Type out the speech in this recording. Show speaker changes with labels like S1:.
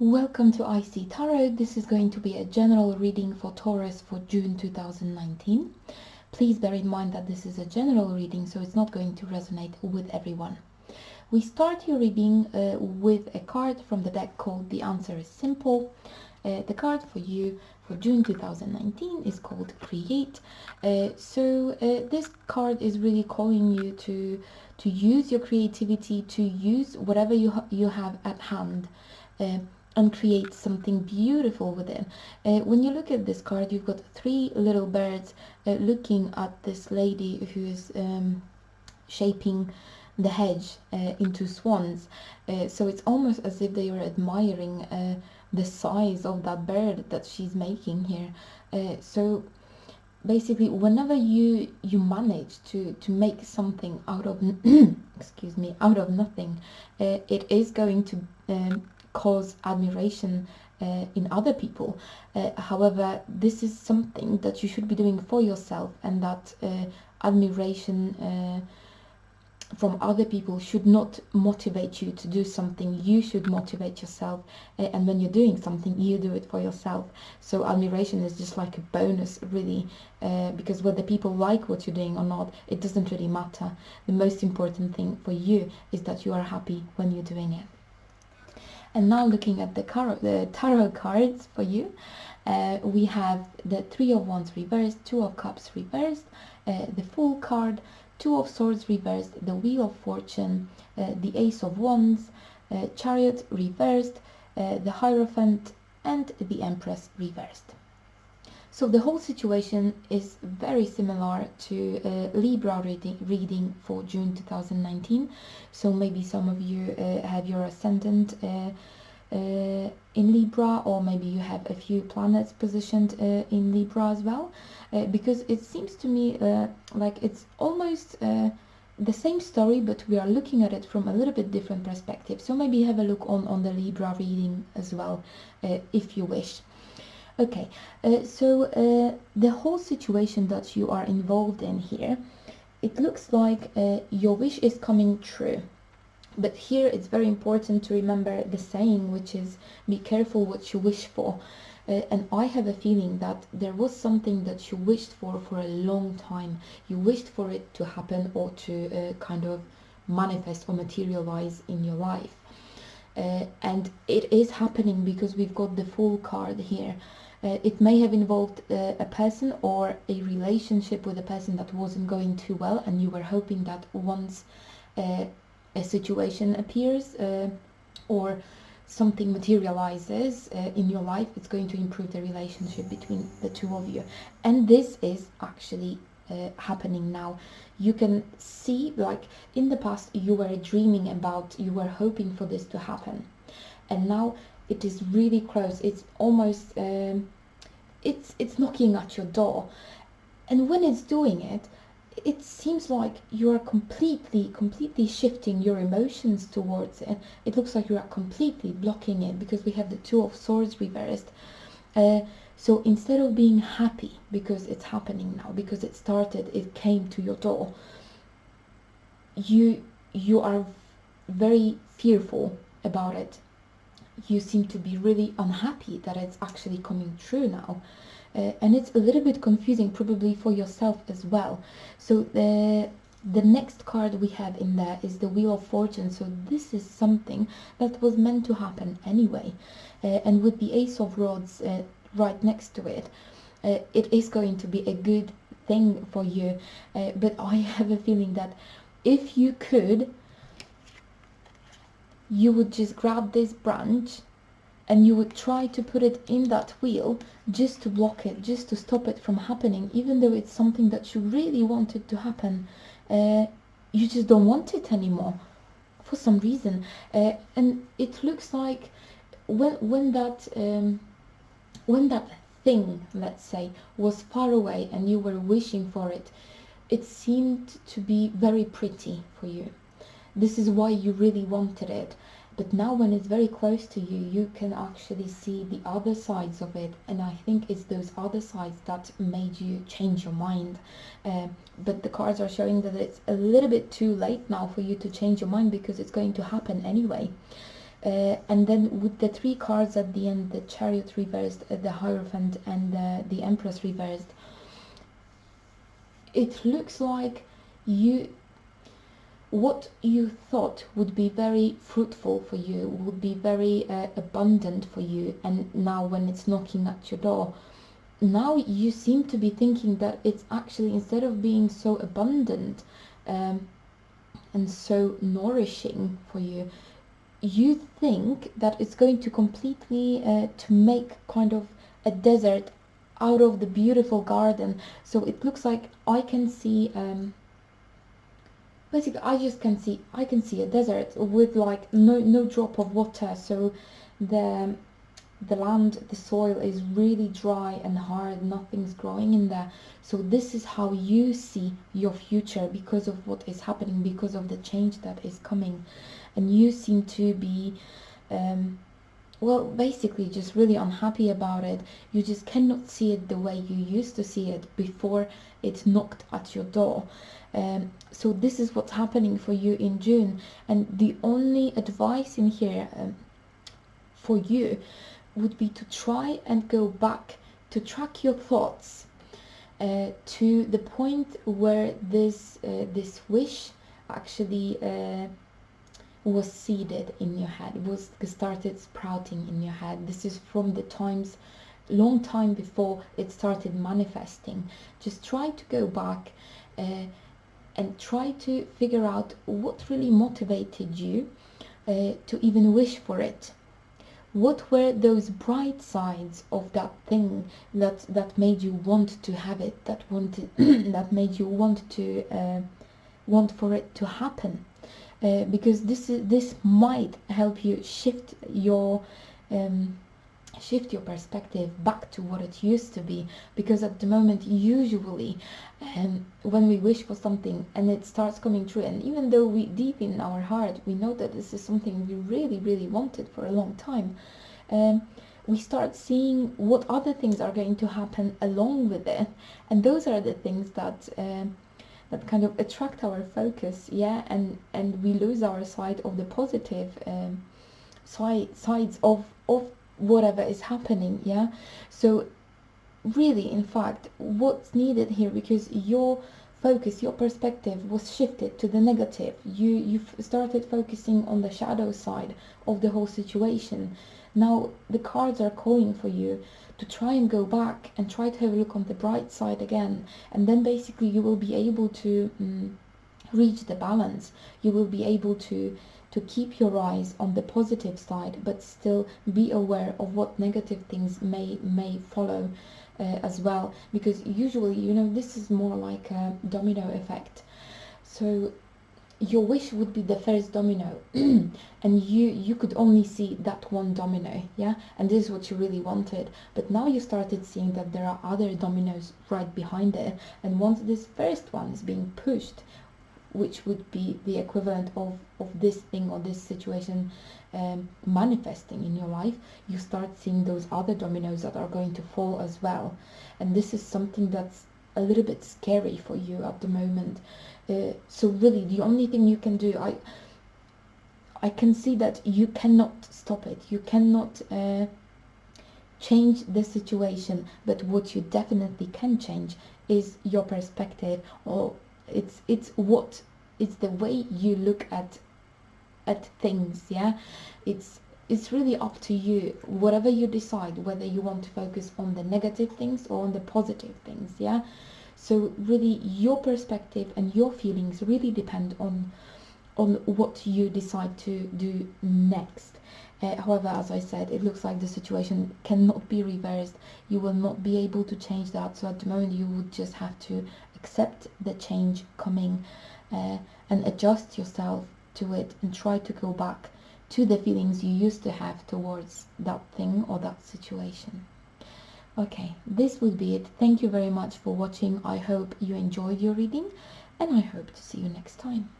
S1: Welcome to IC Tarot. This is going to be a general reading for Taurus for June 2019. Please bear in mind that this is a general reading, so it's not going to resonate with everyone. We start your reading with a card from the deck called The Answer is Simple. The card for you for June 2019 is called Create. This card is really calling you to use your creativity, to use whatever you have at hand. And create something beautiful with it. When you look at this card, you've got three little birds looking at this lady who is shaping the hedge into swans. So it's almost as if they are admiring the size of that bird that she's making here. So basically, whenever you manage to make something out of excuse me, out of nothing, it is going to cause admiration in other people. However, this is something that you should be doing for yourself, and that admiration from other people should not motivate you to do something. You should motivate yourself, and when you're doing something, you do it for yourself. So admiration is just like a bonus, really, because whether people like what you're doing or not, it doesn't really matter. The most important thing for you is that you are happy when you're doing it. And now looking at the tarot cards for you, we have the Three of Wands reversed, Two of Cups reversed, the Fool card, Two of Swords reversed, the Wheel of Fortune, the Ace of Wands, Chariot reversed, the Hierophant, and the Empress reversed. So the whole situation is very similar to Libra reading for June 2019. So maybe some of you have your ascendant in Libra, or maybe you have a few planets positioned in Libra as well, because it seems to me like it's almost the same story, but we are looking at it from a little bit different perspective. So maybe have a look on the Libra reading as well, if you wish. Okay, the whole situation that you are involved in here, it looks like your wish is coming true. But here it's very important to remember the saying, which is, be careful what you wish for. And I have a feeling that there was something that you wished for a long time. You wished for it to happen, or to kind of manifest or materialize in your life. And it is happening, because we've got the Fool card here. It may have involved a person or a relationship with a person that wasn't going too well, and you were hoping that once a situation appears or something materializes in your life, it's going to improve the relationship between the two of you. And this is actually happening now. You can see, like in the past, you were dreaming about, you were hoping for this to happen, and now it is really close. It's almost it's knocking at your door, and when it's doing it, it seems like you are completely shifting your emotions towards it. It looks like you are completely blocking it, because we have the Two of Swords reversed. So instead of being happy because it's happening now, because it started, it came to your door, you are very fearful about it. You seem to be really unhappy that it's actually coming true now. And it's a little bit confusing, probably for yourself as well. So the next card we have in there is the Wheel of Fortune. So this is something that was meant to happen anyway. And with the Ace of Rods right next to it, it is going to be a good thing for you. But I have a feeling that if you could, you would just grab this branch and you would try to put it in that wheel, just to block it, just to stop it from happening, even though it's something that you really wanted to happen. You just don't want it anymore for some reason. And it looks like when that thing, let's say, was far away and you were wishing for it, it seemed to be very pretty for you. This is why you really wanted it. But now when it's very close to you, you can actually see the other sides of it, and I think it's those other sides that made you change your mind. But the cards are showing that it's a little bit too late now for you to change your mind, because it's going to happen anyway. And then with the three cards at the end, the Chariot reversed, the Hierophant, and the Empress reversed, it looks like what you thought would be very fruitful for you, would be very abundant for you, and now when it's knocking at your door, now you seem to be thinking that it's actually, instead of being so abundant and so nourishing for you, you think that it's going to completely to make kind of a desert out of the beautiful garden. So it looks like I can see basically I can see a desert with like no drop of water. So the land, the soil is really dry and hard, nothing's growing in there. So this is how you see your future because of what is happening, because of the change that is coming. And you seem to be well, basically just really unhappy about it. You just cannot see it the way you used to see it before it knocked at your door. So this is what's happening for you in June. And the only advice in here for you would be to try and go back to track your thoughts to the point where this wish actually was seeded in your head, was started sprouting in your head. This is from the times, long time before it started manifesting. Just try to go back and try to figure out what really motivated you to even wish for it. What were those bright sides of that thing that made you want to have it, that wanted that made you want to want for it to happen? Because this might help you shift your perspective back to what it used to be. Because at the moment, usually when we wish for something and it starts coming true, and even though we deep in our heart we know that this is something we really wanted for a long time, we start seeing what other things are going to happen along with it, and those are the things that that kind of attract our focus, yeah, and we lose our sight of the positive sides of whatever is happening, yeah. So really, in fact, what's needed here, because your focus, your perspective was shifted to the negative, you've started focusing on the shadow side of the whole situation. Now the cards are calling for you to try and go back and try to have a look on the bright side again, and then basically you will be able to reach the balance. You will be able to keep your eyes on the positive side, but still be aware of what negative things may follow as well, because usually, you know, this is more like a domino effect. So your wish would be the first domino and you could only see that one domino, yeah, and this is what you really wanted. But now you started seeing that there are other dominoes right behind it, and once this first one is being pushed, which would be the equivalent of this thing or this situation manifesting in your life, you start seeing those other dominoes that are going to fall as well. And this is something that's a little bit scary for you at the moment. So really the only thing you can do, I can see that you cannot stop it, you cannot change the situation, but what you definitely can change is your perspective, or it's the way you look at things, yeah. It's really up to you, whatever you decide, whether you want to focus on the negative things or on the positive things, yeah. So really your perspective and your feelings really depend on what you decide to do next. However, as I said, it looks like the situation cannot be reversed. You will not be able to change that. So at the moment you would just have to accept the change coming and adjust yourself to it, and try to go back to the feelings you used to have towards that thing or that situation. Okay, this would be it. Thank you very much for watching. I hope you enjoyed your reading, and I hope to see you next time.